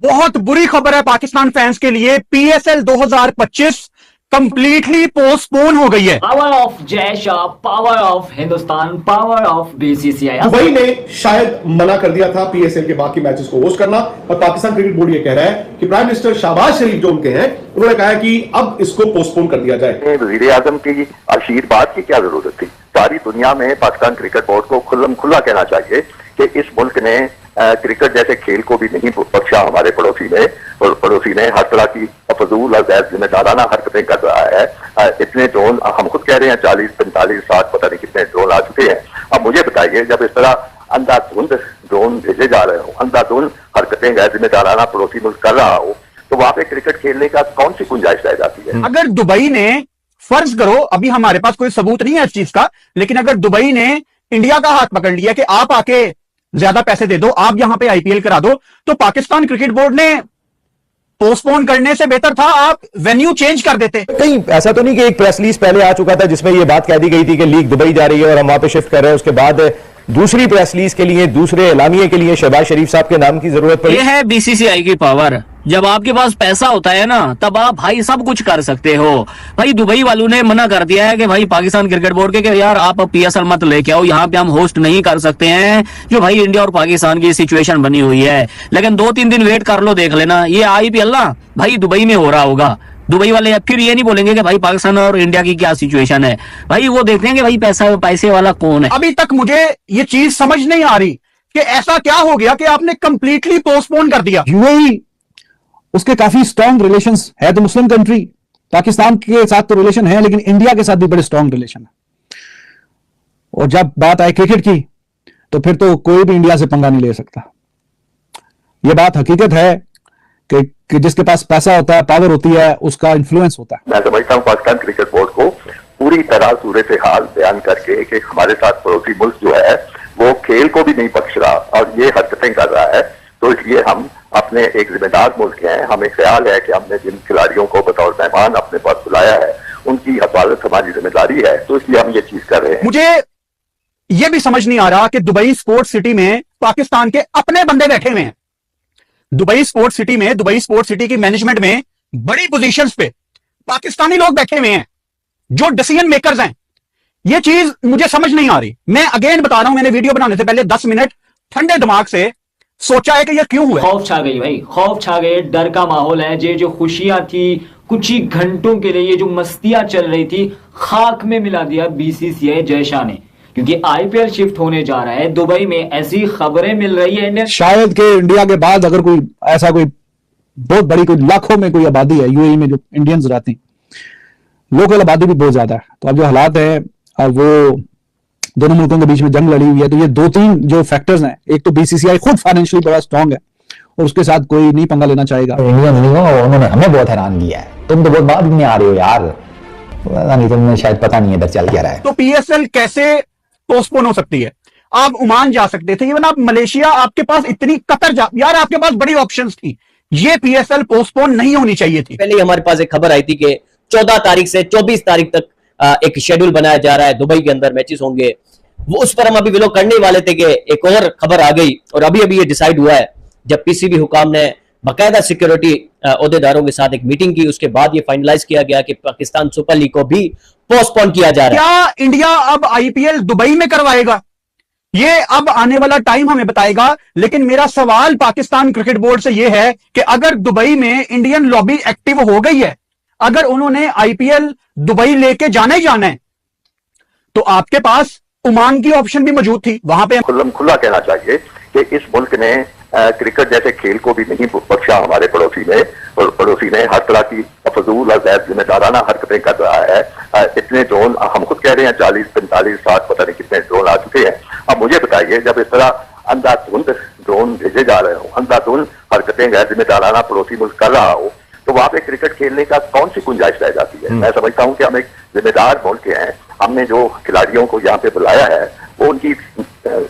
बहुत बुरी खबर है पाकिस्तान फैंस के लिए। पीएसएल 2025 कंप्लीटली पोस्टपोन हो गई है। Power of Jay Shah, power of Hindustan, power of BCCI. Dubai ने शायद मना कर दिया था पीएसएल के बाकी मैचेस को होस्ट करना, और पाकिस्तान क्रिकेट बोर्ड ये कह रहा है कि प्राइम मिनिस्टर शहबाज शरीफ जो उनके हैं, उन्होंने कहा है कि अब इसको पोस्टपोन कर दिया जाए। वजीर आजम की आशीर्वाद की क्या जरूरत थी? सारी दुनिया में पाकिस्तान क्रिकेट बोर्ड को खुल्लम खुल्ला कहना चाहिए कि इस मुल्क ने क्रिकेट जैसे खेल को भी नहीं बख्शा हमारे पड़ोसी ने, और पड़ोसी ने हर तरह की फजूल और गैर जिम्मेदाराना हरकतें कर रहा है। इतने ड्रोन हम खुद कह रहे हैं 40, 45, 60 पता नहीं कितने ड्रोन आ चुके हैं। अब मुझे बताइए, जब इस तरह अंधाधुंध ड्रोन भेजे जा रहे हो, अंधाधुंध हरकतें गैर जिम्मेदाराना पड़ोसी मुल्क कर रहा हो, तो वहां पे क्रिकेट खेलने का कौन सी गुंजाइश रह जाती है? अगर दुबई ने, फर्ज करो, अभी हमारे पास कोई सबूत नहीं है इस चीज का, लेकिन अगर दुबई ने इंडिया का हाथ पकड़ लिया कि आप आके ज्यादा पैसे दे दो, आप यहां पे आईपीएल करा दो, तो पाकिस्तान क्रिकेट बोर्ड ने पोस्टपोन करने से बेहतर था आप वेन्यू चेंज कर देते। कहीं ऐसा तो नहीं कि एक प्रेस रिलीज पहले आ चुका था जिसमें यह बात कह दी गई थी कि लीग दुबई जा रही है और हम वहां पे शिफ्ट कर रहे हैं, उसके बाद दूसरी प्रेस रिलीज के लिए, दूसरे एलामिये के लिए शहबाज शरीफ साहब के नाम की जरूरत पड़ी? ये है बीसीसीआई की पावर। जब आपके पास पैसा होता है ना, तब आप भाई सब कुछ कर सकते हो। भाई दुबई वालों ने मना कर दिया है कि भाई पाकिस्तान क्रिकेट बोर्ड के कि यार आप पीएसएल मत लेके आओ, यहाँ पे हम होस्ट नहीं कर सकते हैं, जो भाई इंडिया और पाकिस्तान की सिचुएशन बनी हुई है। लेकिन 2-3 दिन वेट कर लो, देख लेना ये आईपीएल ना भाई दुबई में हो रहा होगा। दुबई वाले फिर ये नहीं बोलेंगे कि भाई पाकिस्तान और इंडिया की क्या सिचुएशन है, भाई वो देख लेंगे भाई पैसे वाला कौन है। अभी तक मुझे ये चीज समझ नहीं आ रही कि ऐसा क्या हो गया कि आपने कंप्लीटली पोस्टपोन कर दिया। यूएई, उसके काफी स्ट्रॉन्ग रिलेशंस है, तो मुस्लिम कंट्री, पाकिस्तान के साथ तो रिलेशन है, लेकिन इंडिया के साथ भी बड़े स्ट्रॉन्ग रिलेशन है। और जब बात आए क्रिकेट की, तो फिर तो कोई भी इंडिया से पंगा नहीं ले सकता। यह बात हकीकत है कि जिसके पास पैसा होता है, पावर होती है, उसका इन्फ्लुएंस होता है। मैं समझता हूँ पाकिस्तान क्रिकेट बोर्ड को पूरी तरह सूरत हाल बयान करके कि हमारे साथ पड़ोसी मुल्क जो है वो खेल को भी नहीं बख्श रहा और ये हरकतें कर रहा है, तो इसलिए हम अपने एक जिम्मेदार मुल्क हैं, हमें ख्याल है कि हमने जिन खिलाड़ियों को बतौर मेहमान अपने पास बुलाया है उनकी हिफाजत हमारी जिम्मेदारी है, तो इसलिए हम ये चीज कर रहे हैं। मुझे ये भी समझ नहीं आ रहा कि दुबई स्पोर्ट्स सिटी में पाकिस्तान के अपने बंदे बैठे हुए हैं। दुबई स्पोर्ट्स सिटी में, दुबई स्पोर्ट्स सिटी की मैनेजमेंट में बड़ी पोजीशंस पे पाकिस्तानी लोग बैठे हुए हैं जो डिसीजन मेकर्स हैं। ये चीज मुझे समझ नहीं आ रही। मैं अगेन बता रहा हूं, मैंने वीडियो बनाने से पहले 10 मिनट ठंडे दिमाग से सोचा है कि यह क्यों हुआ। खौफ छा गई भाई, खौफ छा गए, डर का माहौल है। ये जो खुशियां थी कुछ ही घंटों के लिए, ये जो मस्तियां चल रही थी, खाक में मिला दिया बीसीसीआई जय शाह ने, क्योंकि आईपीएल शिफ्ट होने जा रहा है दुबई में। ऐसी खबरें मिल रही है शायद कि इंडिया के बाद अगर कोई ऐसा कोई बहुत बड़ी, कोई लाखों में कोई आबादी है यूएई में जो इंडियंस रहते हैं, लोकल आबादी भी बहुत ज्यादा है, तो अब जो हालात है और वो दोनों मुल्कों के बीच में जंग लड़ी हुई है, तो ये 2-3 जो फैक्टर्स हैं, एक तो बीसीसीआई खुद फाइनेंशियली बड़ा स्ट्रांग है और उसके साथ कोई नहीं पंगा लेना चाहेगा। उन्होंने हमें बहुत हैरान किया है, तुम तो बहुत बाद में आ रहे हो यार, नहीं तुम्हें शायद पता नहीं है इधर चल क्या रहा है। तो पीएसएल कैसे पोस्टपोन हो सकती है? आप ओमान जा सकते थे, इवन आप मलेशिया, आपके पास इतनी कतर यार आपके पास बड़ी ऑप्शंस थी। ये पीएसएल पोस्टपोन नहीं होनी चाहिए थी। पहले हमारे पास एक खबर आई थी कि 14 तारीख से 24 तारीख तक एक शेड्यूल बनाया जा रहा है, दुबई के अंदर मैचेस होंगे। वो उस पर हम अभी विलो करने वाले थे कि एक और खबर आ गई और अभी अभी ये डिसाइड हुआ है, जब पीसीबी हुकाम ने बाकायदा सिक्योरिटी ओहदेदारों के साथ एक मीटिंग की, उसके बाद ये फाइनलाइज किया गया कि पाकिस्तान सुपर लीग को भी पोस्टपोन किया जा रहा है। क्या इंडिया अब आईपीएल दुबई में करवाएगा? ये अब आने वाला टाइम हमें बताएगा। लेकिन मेरा सवाल पाकिस्तान क्रिकेट बोर्ड से यह है कि अगर दुबई में इंडियन लॉबी एक्टिव हो गई है, अगर उन्होंने आईपीएल दुबई लेके जाना ही जाना है, तो आपके पास ओमान की ऑप्शन भी मौजूद थी। वहां पे खुल्लम खुल्ला कहना चाहिए कि इस मुल्क ने क्रिकेट जैसे खेल को भी नहीं बख्शा हमारे पड़ोसी ने, और पड़ोसी ने हर तरह की फजूल और गैर जिम्मेदाराना हरकतें कर रहा है। इतने ड्रोन हम खुद कह रहे हैं 40, 45, 60 पता नहीं कितने ड्रोन आ चुके हैं। अब मुझे बताइए, जब इस तरह अंधाधुंध ड्रोन भेजे जा रहे हो, अंधाधुंध हरकतें गैर जिम्मेदाराना पड़ोसी मुल्क कर रहा हो, तो वहां पे क्रिकेट खेलने का कौन सी गुंजाइश रह जाती है? मैं समझता हूं कि हम एक जिम्मेदार मुल्क के हैं, हमने जो खिलाड़ियों को यहाँ पे बुलाया है वो उनकी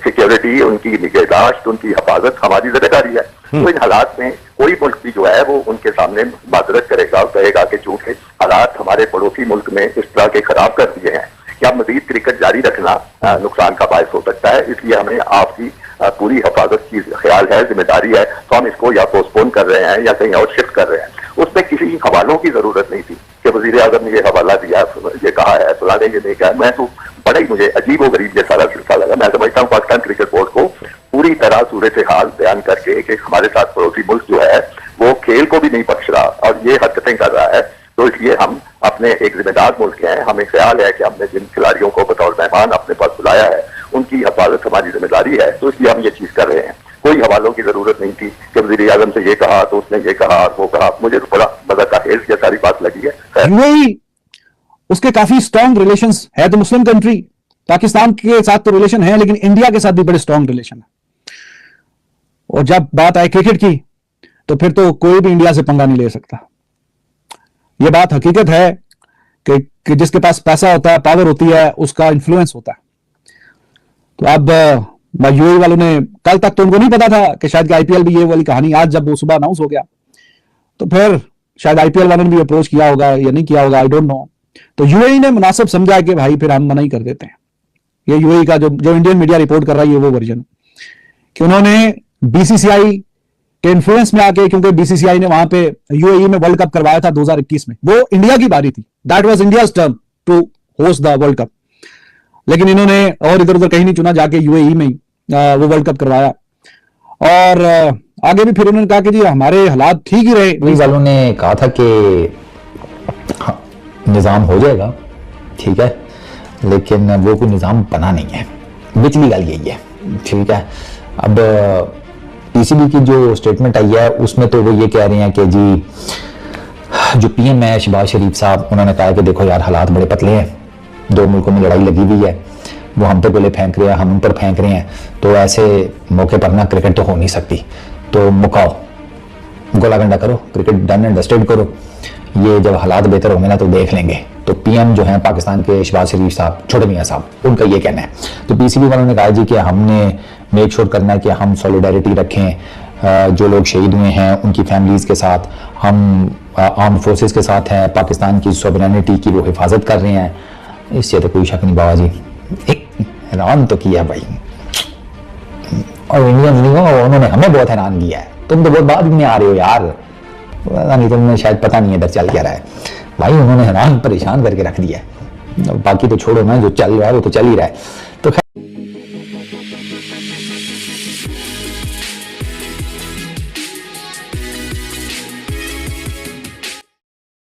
सिक्योरिटी, उनकी निगहदाश्त, उनकी हिफाजत हमारी जिम्मेदारी है। तो इन हालात में कोई मुल्क भी जो है वो उनके सामने माजरत करेगा और कहेगा कि चूंकि हालात हमारे पड़ोसी मुल्क में इस तरह के खराब कर दिए हैं, क्या मजीद क्रिकेट जारी रखना नुकसान का बायस हो सकता है, इसलिए हमें आपकी पूरी हिफाजत की ख्याल है, जिम्मेदारी है, तो हम इसको या पोस्टपोन कर रहे हैं या कहीं और शिफ्ट कर रहे हैं। उसमें किसी हवालों की जरूरत नहीं थी कि वजीर आजम ने ये हवाला दिया, ये कहा है, फलाने ये नहीं कहा। मैं तो बड़ा ही मुझे अजीब व गरीब ये सारा सिलसिला लगा। मैं समझता हूँ पाकिस्तान क्रिकेट बोर्ड को पूरी तरह सूरत हाल बयान करके कि हमारे साथ पड़ोसी मुल्क जो है वो खेल को भी नहीं बख्श रहा और ये हरकतें कर रहा है, तो इसलिए हम अपने एक जिम्मेदार मुल्क हैं, हमें ख्याल है कि हमने जिन खिलाड़ियों को बतौर मेहमान अपने पास बुलाया है उनकी हिफाजत हमारी जिम्मेदारी है, तो इसलिए हम ये चीज कर रहे हैं। कोई हवालों की जरूरत नहीं थी कि वज़ीर आज़म से ये कहा तो उसने ये कहा और वो कहा। मुझे तो बड़ा मजा का हेल ये सारी बात लगी है। यूएई उसके काफी स्ट्रॉन्ग रिलेशंस है, तो मुस्लिम कंट्री, पाकिस्तान के साथ तो रिलेशन है लेकिन इंडिया के साथ भी बड़े स्ट्रॉन्ग रिलेशन है। और जब बात आए क्रिकेट की तो फिर तो कोई भी इंडिया से पंगा नहीं ले सकता। यह बात हकीकत है कि जिसके पास पैसा होता है, पावर होती है, उसका इन्फ्लुएंस होता है। तो अब यूएई वालों ने, कल तक तो उनको नहीं पता था कि शायद आईपीएल भी ये वाली कहानी, आज जब वो सुबह अनाउंस हो गया तो फिर शायद आईपीएल वालों ने भी अप्रोच किया होगा या नहीं किया होगा, आई डोंट नो। तो यूएई ने मुनासिब समझा कि भाई फिर हम मना ही कर देते हैं। ये यूएई का जो इंडियन मीडिया रिपोर्ट कर रहा है ये वो वर्जन कि उन्होंने बीसीसीआई के इन्फ्लुएंस में आके, क्योंकि बीसीसीआई ने वहां पे यूएई में वर्ल्ड कप करवाया था 2021 में, वो इंडिया की बारी थी, that was India's turn to host the world cup, लेकिन इन्होंने और इधर उधर कहीं नहीं चुना, जाके यूएई में वो वर्ल्ड कप करवाया। और आगे भी फिर उन्होंने कहा कि जी हमारे हालात ठीक ही रहे। यूएई वालों ने कहा था कि हाँ, निजाम हो जाएगा, ठीक है, लेकिन वो कोई निजाम बना नहीं है, बिचली गल यही है, ठीक है। अब पीसीबी की जो स्टेटमेंट आई है उसमें तो वो ये कह रहे हैं कि जी जो पीएम है शहबाज शरीफ साहब, उन्होंने कहा कि देखो यार हालात बड़े पतले हैं, दो मुल्कों में लड़ाई लगी हुई है, वो हम पे गोले फेंक रहे हैं, हम उन पर फेंक रहे हैं, तो ऐसे मौके पर ना क्रिकेट तो हो नहीं सकती, तो मुकाओ, गोला गंडा करो, क्रिकेट डन एंड डस्टेड करो, ये जब हालात बेहतर होंगे ना तो देख लेंगे। तो पीएम जो है पाकिस्तान के शहबाज शरीफ साहब, छोटे मियां साहब, उनका ये कहना है। तो पीसीबी वालों ने कहा जी कि हमने मेक श्योर करना है कि हम सॉलिडारिटी रखें, जो लोग शहीद हुए हैं उनकी फैमिलीज के साथ, हम आर्म फोर्सेस के साथ हैं, पाकिस्तान की सॉवरेनिटी की वो हिफाजत कर रहे हैं, इससे तो कोई शक नहीं बाबा जी। एक हैरान तो किया भाई, और इंडियन उन्होंने हमें बहुत हैरान किया है। तुम तो बहुत बाद में आ रहे हो यार, नहीं तुमने शायद पता नहीं इधर चल क्या रहा है भाई, उन्होंने हैरान परेशान करके रख दिया है। बाकी तो छोड़ो ना, जो चल रहा है वो तो चल ही रहा है।